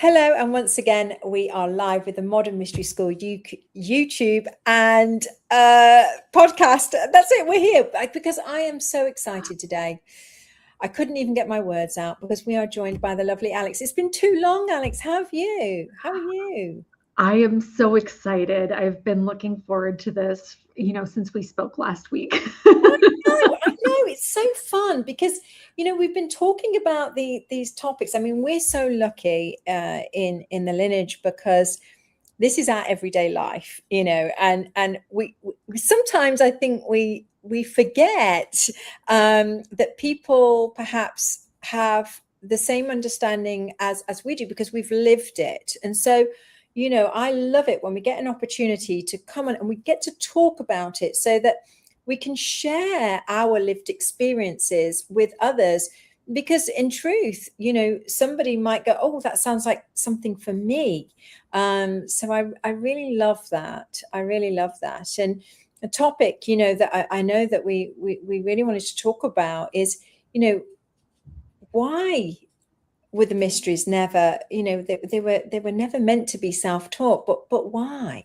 Hello, and once again, we are live with the Modern Mystery School YouTube and podcast. That's it, we're here because I am so excited today. I couldn't even get my words out because we are joined by the lovely Alex. It's been too long, Alex. How have you? How are you? I am so excited. I've been looking forward to this, since we spoke last week. I know. It's so fun because, we've been talking about these topics. I mean, we're so lucky in the lineage because this is our everyday life, and we sometimes I think we forget that people perhaps have the same understanding as we do because we've lived it. And so, I love it when we get an opportunity to come on and we get to talk about it so that we can share our lived experiences with others. Because in truth, somebody might go, oh, that sounds like something for me. So I really love that. I really love that. And a topic, that I know that we really wanted to talk about is, why were the mysteries never, they were never meant to be self-taught, but why?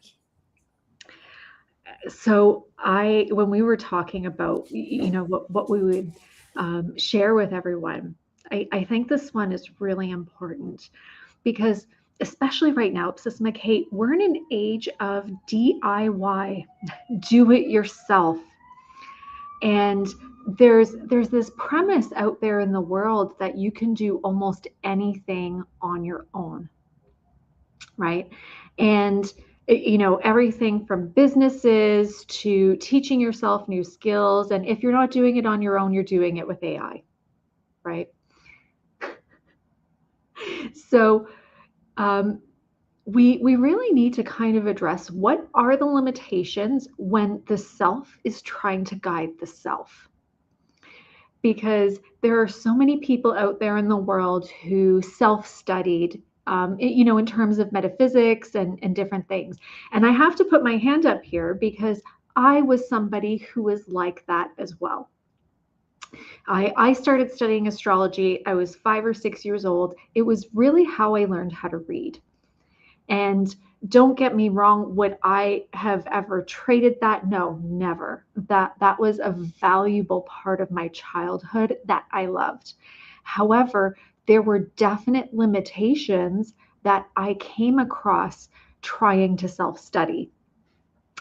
So when we were talking about, what we would share with everyone, I think this one is really important because especially right now, Sister McKay, we're in an age of DIY, do it yourself. And there's this premise out there in the world that you can do almost anything on your own, right? And everything from businesses to teaching yourself new skills, and if you're not doing it on your own, you're doing it with AI, right? So we really need to kind of address what are the limitations when the self is trying to guide the self. Because there are so many people out there in the world who self-studied, in terms of metaphysics and different things. And I have to put my hand up here because I was somebody who was like that as well. I started studying astrology. I was 5 or 6 years old. It was really how I learned how to read. And don't get me wrong, would I have ever traded that? No, never. That was a valuable part of my childhood that I loved. However, there were definite limitations that I came across trying to self-study.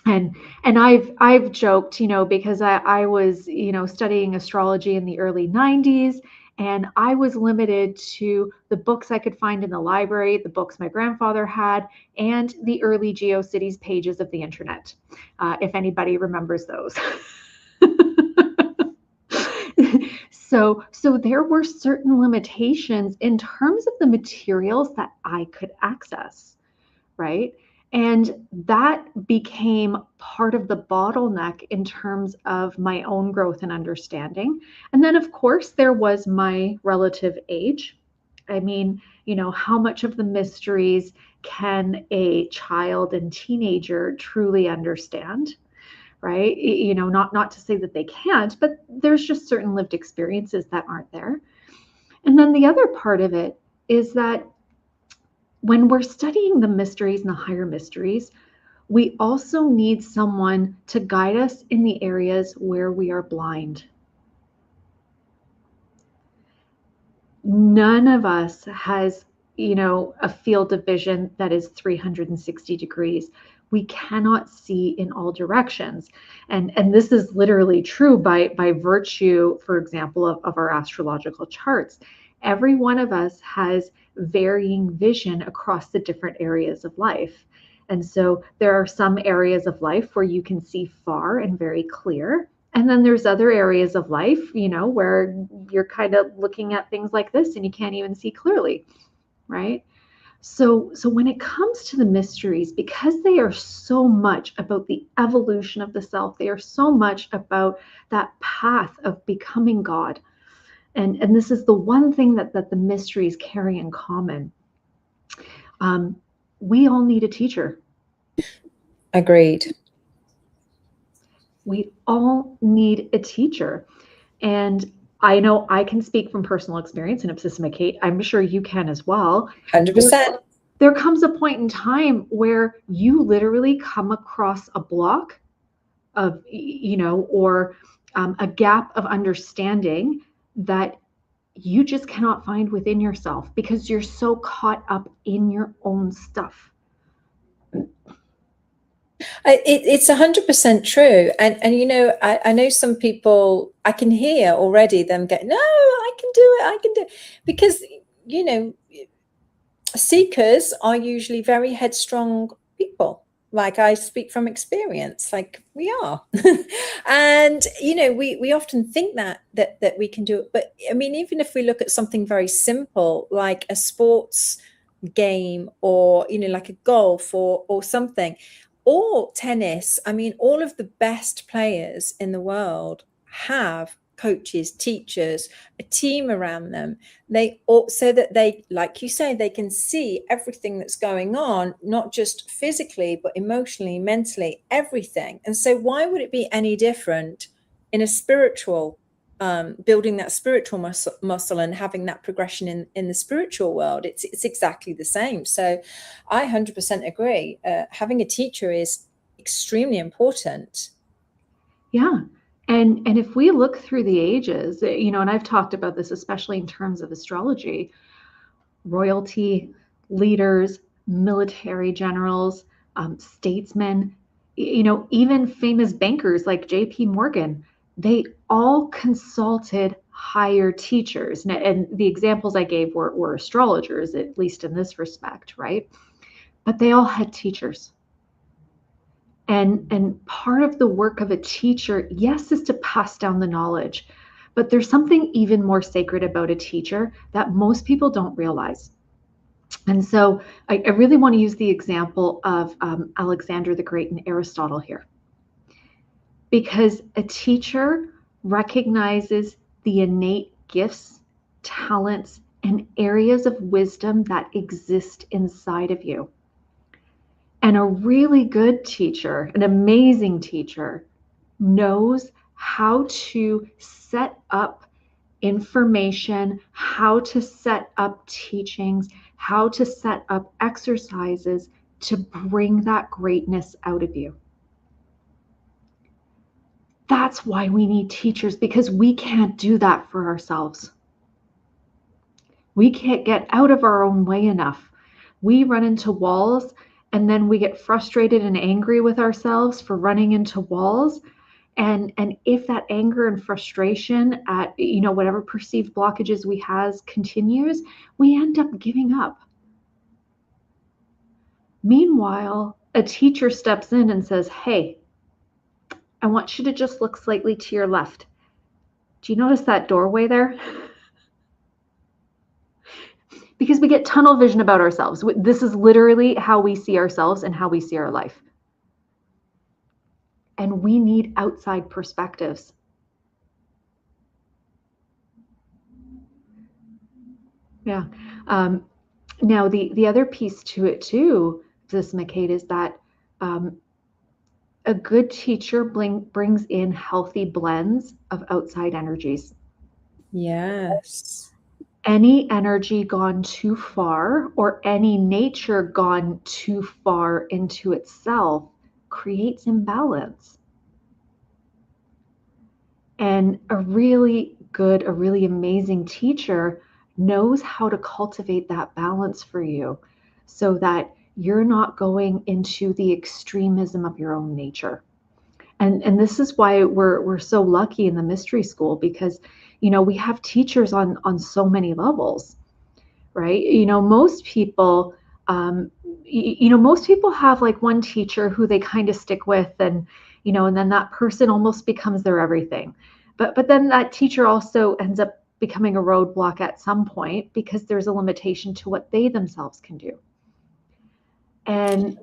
And I've joked, because I was, studying astrology in the early 90s, and I was limited to the books I could find in the library, the books my grandfather had, and the early GeoCities pages of the internet, if anybody remembers those. So there were certain limitations in terms of the materials that I could access, right? And that became part of the bottleneck in terms of my own growth and understanding. And then, of course, there was my relative age. I mean, how much of the mysteries can a child and teenager truly understand? Right? Not to say that they can't, but there's just certain lived experiences that aren't there. And then the other part of it is that when we're studying the mysteries and the higher mysteries, we also need someone to guide us in the areas where we are blind. None of us has, a field of vision that is 360 degrees. We cannot see in all directions. And this is literally true by virtue, for example, of our astrological charts. Every one of us has varying vision across the different areas of life. And so there are some areas of life where you can see far and very clear. And then there's other areas of life, where you're kind of looking at things like this and you can't even see clearly, right? So when it comes to the mysteries, because they are so much about the evolution of the self, they are so much about that path of becoming God. And this is the one thing that the mysteries carry in common. We all need a teacher. Agreed. We all need a teacher. And I know I can speak from personal experience in Kate. I'm sure you can as well. 100%. There comes a point in time where you literally come across a block of, or a gap of understanding that you just cannot find within yourself because you're so caught up in your own stuff. It's 100% true. And I know some people, I can hear already them get, no, I can do it. Because, seekers are usually very headstrong people. Like, I speak from experience, like we are. And we often think that we can do it, but I mean, even if we look at something very simple like a sports game, or like a golf or something, or tennis, I mean, all of the best players in the world have coaches, teachers, a team around them. They all, so that they, like you say, they can see everything that's going on, not just physically but emotionally, mentally, everything. And so why would it be any different in a spiritual, building that spiritual muscle and having that progression in the spiritual world? It's exactly the same. So I 100% agree. Having a teacher is extremely important. Yeah. And if we look through the ages, and I've talked about this, especially in terms of astrology, royalty, leaders, military generals, statesmen, even famous bankers like J.P. Morgan, they all consulted higher teachers. And the examples I gave were astrologers, at least in this respect, right? But they all had teachers. And part of the work of a teacher, yes, is to pass down the knowledge, but there's something even more sacred about a teacher that most people don't realize. And so I really want to use the example of Alexander the Great and Aristotle here, because a teacher recognizes the innate gifts, talents, and areas of wisdom that exist inside of you. And a really good teacher, an amazing teacher, knows how to set up information, how to set up teachings, how to set up exercises to bring that greatness out of you. That's why we need teachers, because we can't do that for ourselves. We can't get out of our own way enough. We run into walls, and then we get frustrated and angry with ourselves for running into walls. And if that anger and frustration at whatever perceived blockages we has continues, we end up giving up. Meanwhile, a teacher steps in and says, hey, I want you to just look slightly to your left. Do you notice that doorway there? Because we get tunnel vision about ourselves. This is literally how we see ourselves and how we see our life. And we need outside perspectives. Yeah. Now, the other piece to it too, this Kate, is that a good teacher brings in healthy blends of outside energies. Yes. Any energy gone too far, or any nature gone too far into itself, creates imbalance. And a really good, a really amazing teacher knows how to cultivate that balance for you so that you're not going into the extremism of your own nature. And this is why we're so lucky in the mystery school, because we have teachers on so many levels, right? Most people most people have like one teacher who they kind of stick with, and and then that person almost becomes their everything. But then that teacher also ends up becoming a roadblock at some point, because there's a limitation to what they themselves can do. And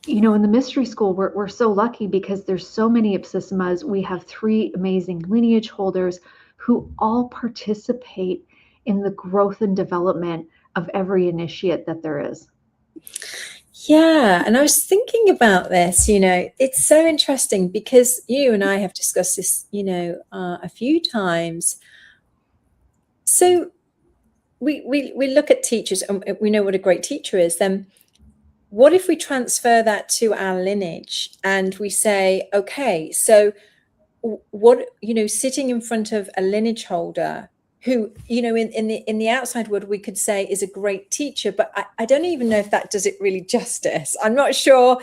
in the mystery school, we're so lucky because there's so many Ipsissimas. We have 3 amazing lineage holders who all participate in the growth and development of every initiate that there is. Yeah, and I was thinking about this, it's so interesting because you and I have discussed this, a few times. So we look at teachers and we know what a great teacher is. Then what if we transfer that to our lineage and we say, okay, so what, sitting in front of a lineage holder who, in the outside world, we could say is a great teacher, but I don't even know if that does it really justice. I'm not sure.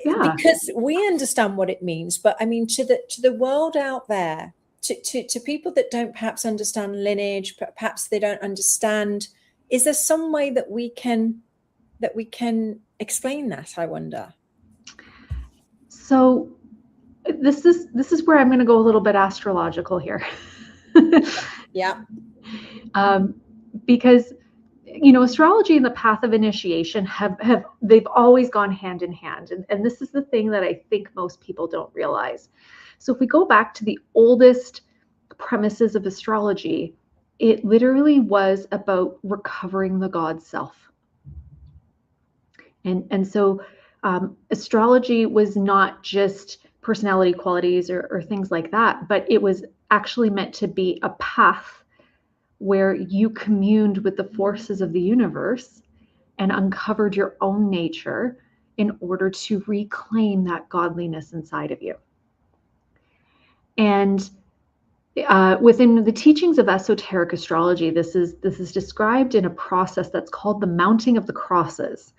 Yeah. Because we understand what it means, but I mean, to the world out there, to people that don't perhaps understand lineage, perhaps they don't understand, is there some way that we can explain that, I wonder? So this is where I'm going to go a little bit astrological here. Yeah. Because astrology and the path of initiation they've always gone hand in hand, and this is the thing that I think most people don't realize. So if we go back to the oldest premises of astrology, it literally was about recovering the God self. And so astrology was not just personality qualities or things like that, but it was actually meant to be a path where you communed with the forces of the universe and uncovered your own nature in order to reclaim that godliness inside of you. And within the teachings of esoteric astrology, this is described in a process that's called the mounting of the crosses.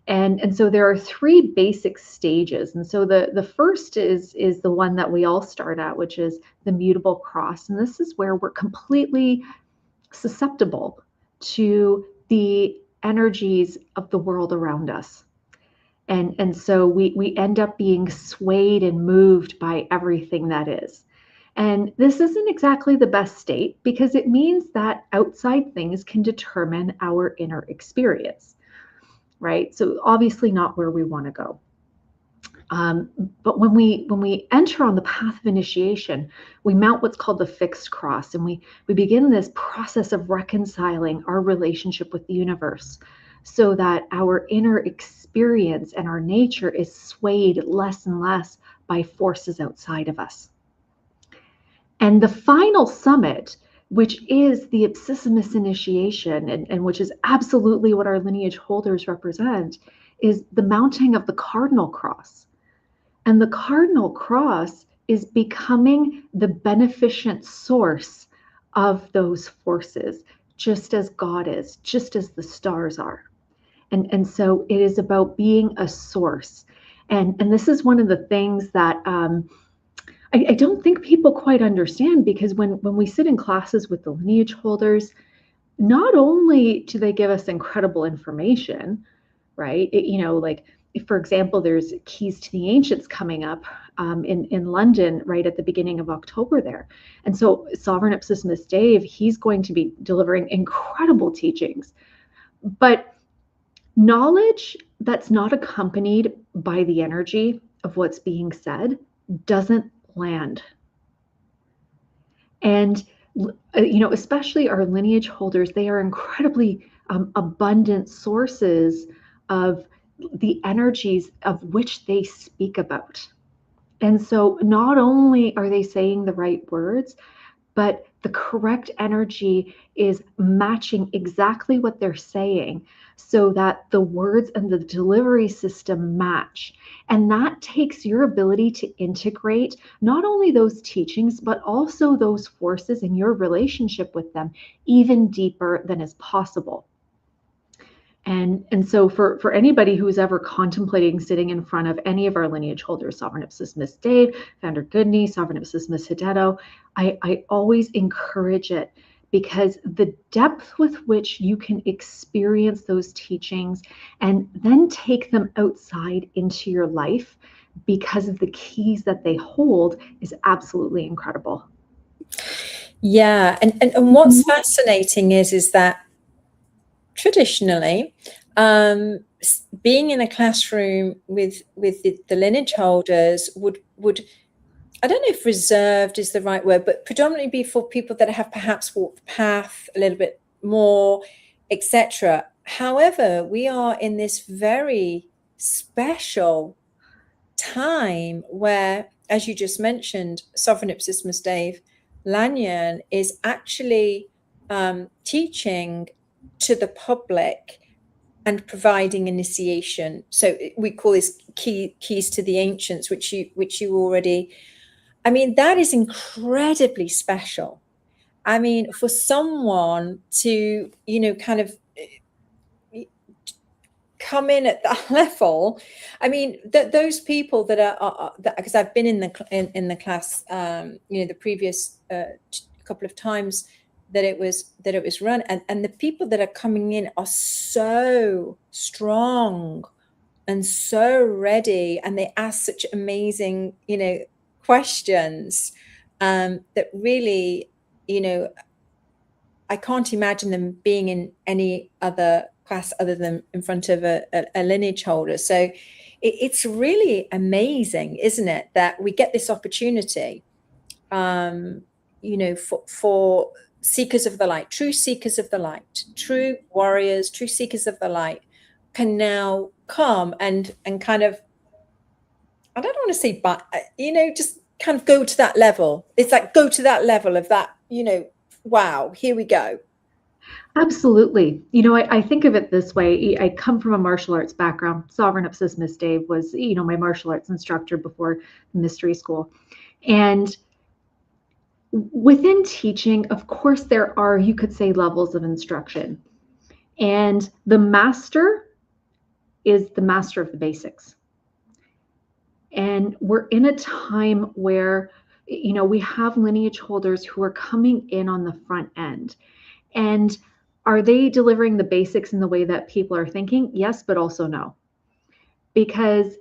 And so there are three basic stages. And so the first is the one that we all start at, which is the mutable cross. And this is where we're completely susceptible to the energies of the world around us. And so we end up being swayed and moved by everything that is. And this isn't exactly the best state because it means that outside things can determine our inner experience, right? So obviously not where we want to go. But when we enter on the path of initiation, we mount what's called the fixed cross, and we begin this process of reconciling our relationship with the universe so that our inner experience and our nature is swayed less and less by forces outside of us. And the final summit, which is the Ipsissimus initiation, and which is absolutely what our lineage holders represent, is the mounting of the cardinal cross. And the cardinal cross is becoming the beneficent source of those forces, just as God is, just as the stars are. And so it is about being a source. And this is one of the things that I don't think people quite understand, because when we sit in classes with the lineage holders, not only do they give us incredible information, right? Like, if, for example, there's Keys to the Ancients coming up in London right at the beginning of October there. And so Sovereign Ipsissimus Dave, he's going to be delivering incredible teachings. But knowledge that's not accompanied by the energy of what's being said doesn't land. And especially our lineage holders, they are incredibly abundant sources of the energies of which they speak about. And so not only are they saying the right words, but the correct energy is matching exactly what they're saying so that the words and the delivery system match. And that takes your ability to integrate not only those teachings, but also those forces in your relationship with them even deeper than is possible. And so for anybody who's ever contemplating sitting in front of any of our lineage holders, Sovereign Ipsissimus Dave, Founder Goodney, Sovereign Ipsissimus Hidetto, I always encourage it, because the depth with which you can experience those teachings and then take them outside into your life because of the keys that they hold is absolutely incredible. Yeah, and what's fascinating is that traditionally, being in a classroom with the lineage holders would, I don't know if reserved is the right word, but predominantly be for people that have perhaps walked the path a little bit more, etc. However, we are in this very special time where, as you just mentioned, Sovereign Ipsissimus Dave Lanyon is actually teaching to the public and providing initiation. So we call this keys to the ancients, which you already, I mean, that is incredibly special. I mean, for someone to, kind of come in at that level. I mean, those people that are because I've been in the class, the previous couple of times that it was run, and the people that are coming in are so strong and so ready, and they ask such amazing questions that really, I can't imagine them being in any other class other than in front of a lineage holder. So it's really amazing, isn't it, that we get this opportunity for seekers of the light, true seekers of the light, true warriors, true seekers of the light can now come and kind of, I don't want to say, but just kind of go to that level. It's like go to that level of that, wow, here we go. Absolutely. I think of it this way. I come from a martial arts background. Sovereign Ipsis Miss Dave was, my martial arts instructor before mystery school. And within teaching, of course, there are, you could say, levels of instruction. And the master is the master of the basics. And we're in a time where, we have lineage holders who are coming in on the front end. And are they delivering the basics in the way that people are thinking? Yes, but also no. Because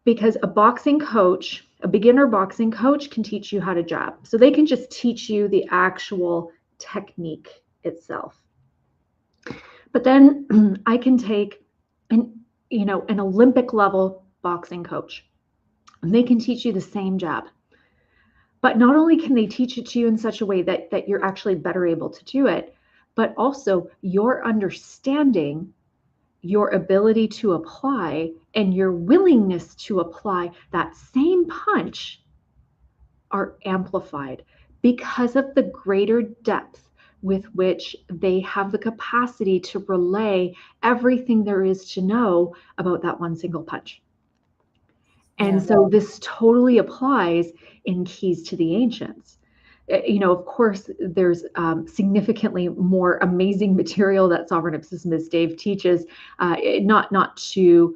a boxing coach, a beginner boxing coach, can teach you how to jab. So they can just teach you the actual technique itself. But then I can take an Olympic level boxing coach, and they can teach you the same jab. But not only can they teach it to you in such a way that you're actually better able to do it, but also your understanding, your ability to apply, and your willingness to apply that same punch are amplified because of the greater depth with which they have the capacity to relay everything there is to know about that one single punch. And so this totally applies in Keys to the Ancients. Of course, there's significantly more amazing material that Sovereign Ipsis Miss Dave teaches, not to,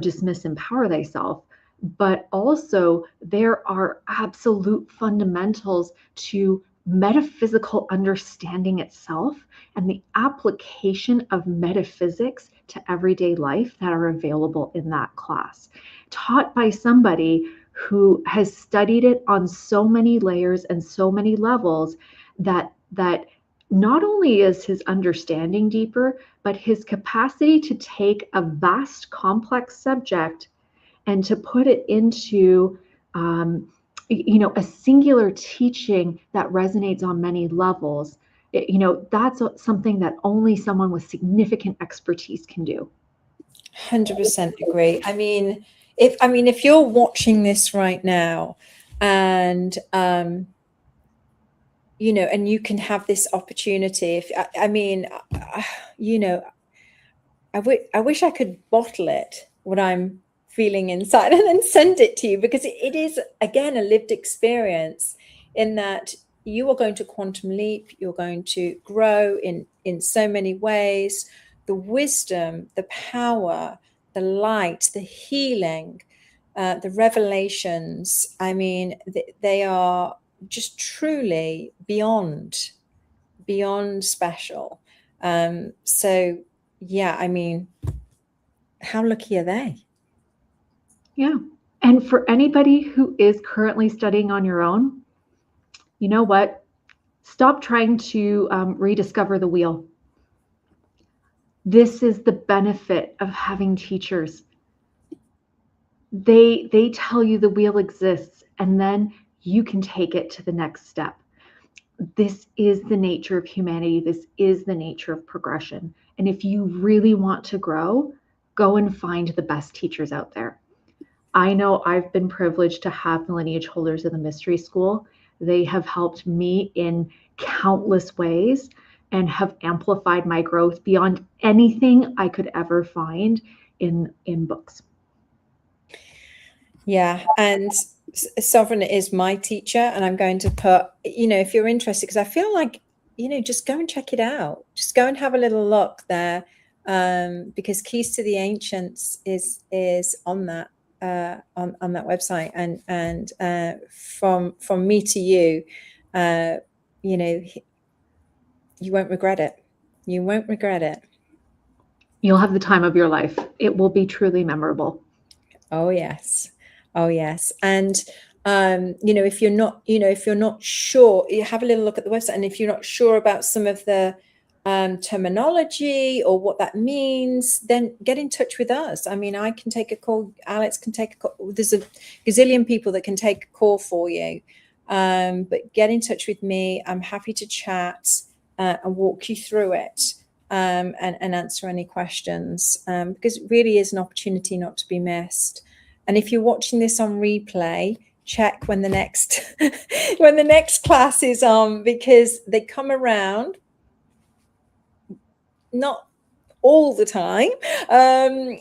dismiss Empower Thyself, but also there are absolute fundamentals to metaphysical understanding itself and the application of metaphysics to everyday life that are available in that class, taught by somebody who has studied it on so many layers and so many levels that not only is his understanding deeper, but his capacity to take a vast, complex subject and to put it into a singular teaching that resonates on many levels. That's something that only someone with significant expertise can do. 100% agree. I mean, if you're watching this right now and and you can have this opportunity, I wish I could bottle it, what I'm feeling inside, and then send it to you, because it is, again, a lived experience in that you are going to quantum leap, you're going to grow in so many ways. The wisdom, the power, the light, the healing, the revelations, they are just truly beyond special. So yeah, how lucky are they? Yeah. And for anybody who is currently studying on your own, you know what? Stop trying to rediscover the wheel. This is the benefit of having teachers. They tell you the wheel exists, and then you can take it to the next step. This is the nature of humanity. This is the nature of progression. And if you really want to grow, go and find the best teachers out there. I know I've been privileged to have the lineage holders of the mystery school. They have helped me in countless ways and have amplified my growth beyond anything I could ever find in books. Yeah, and Sovereign is my teacher, and I'm going to put, if you're interested, because I feel like, just go and check it out. Just go and have a little look there, because Keys to the Ancients is on that on that website, and from me to you, you won't regret it. You won't regret it. You'll have the time of your life. It will be truly memorable. Oh yes. Oh yes. And if you're not sure, you have a little look at the website, and if you're not sure about some of the terminology or what that means, then get in touch with us. I mean, I can take a call, Alex can take a call. There's a gazillion people that can take a call for you. But get in touch with me. I'm happy to chat and walk you through it. And answer any questions, because it really is an opportunity not to be missed. And if you're watching this on replay, check when the next when the next class is on, because they come around not all the time.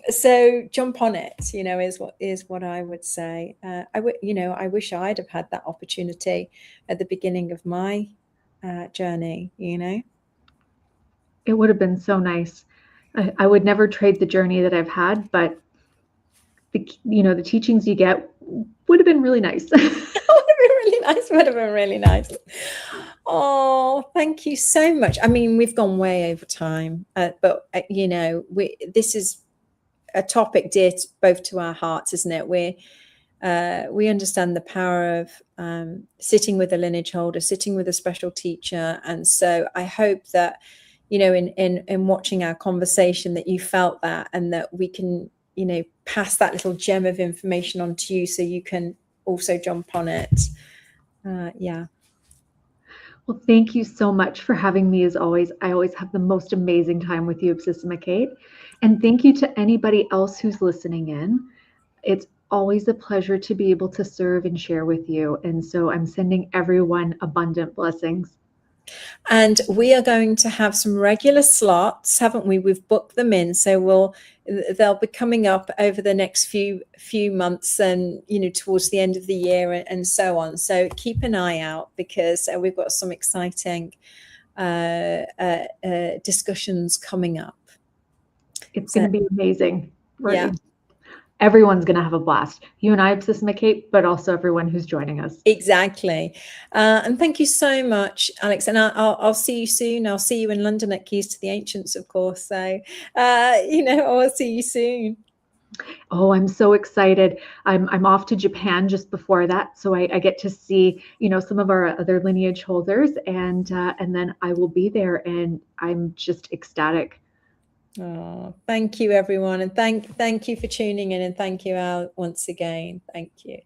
So jump on it, is what I would say. I wish I'd have had that opportunity at the beginning of my journey, It would have been so nice. I would never trade the journey that I've had, but the teachings you get would have been really nice. Would have been really nice. Oh, thank you so much. I mean, we've gone way over time, but this is a topic dear to both to our hearts, isn't it? We understand the power of sitting with a lineage holder, sitting with a special teacher, and so I hope that in watching our conversation that you felt that, and that we can pass that little gem of information on to you, so you can also jump on it. Yeah. Well, thank you so much for having me. As always, I always have the most amazing time with you, Absissima Kate. And thank you to anybody else who's listening in. It's always a pleasure to be able to serve and share with you. And so I'm sending everyone abundant blessings. And we are going to have some regular slots, haven't we? We've booked them in, so they'll be coming up over the next few months, and towards the end of the year, and so on. So keep an eye out, because we've got some exciting discussions coming up. It's going to be amazing. Yeah. Everyone's going to have a blast. You and I, Absissima Kate, but also everyone who's joining us. Exactly. And thank you so much, Alex. And I'll see you soon. I'll see you in London at Keys to the Ancients, of course. So, I'll see you soon. Oh, I'm so excited. I'm off to Japan just before that. So I get to see, some of our other lineage holders, and then I will be there, and I'm just ecstatic. Oh, thank you, everyone. And thank you for tuning in, and thank you, Al, once again. Thank you.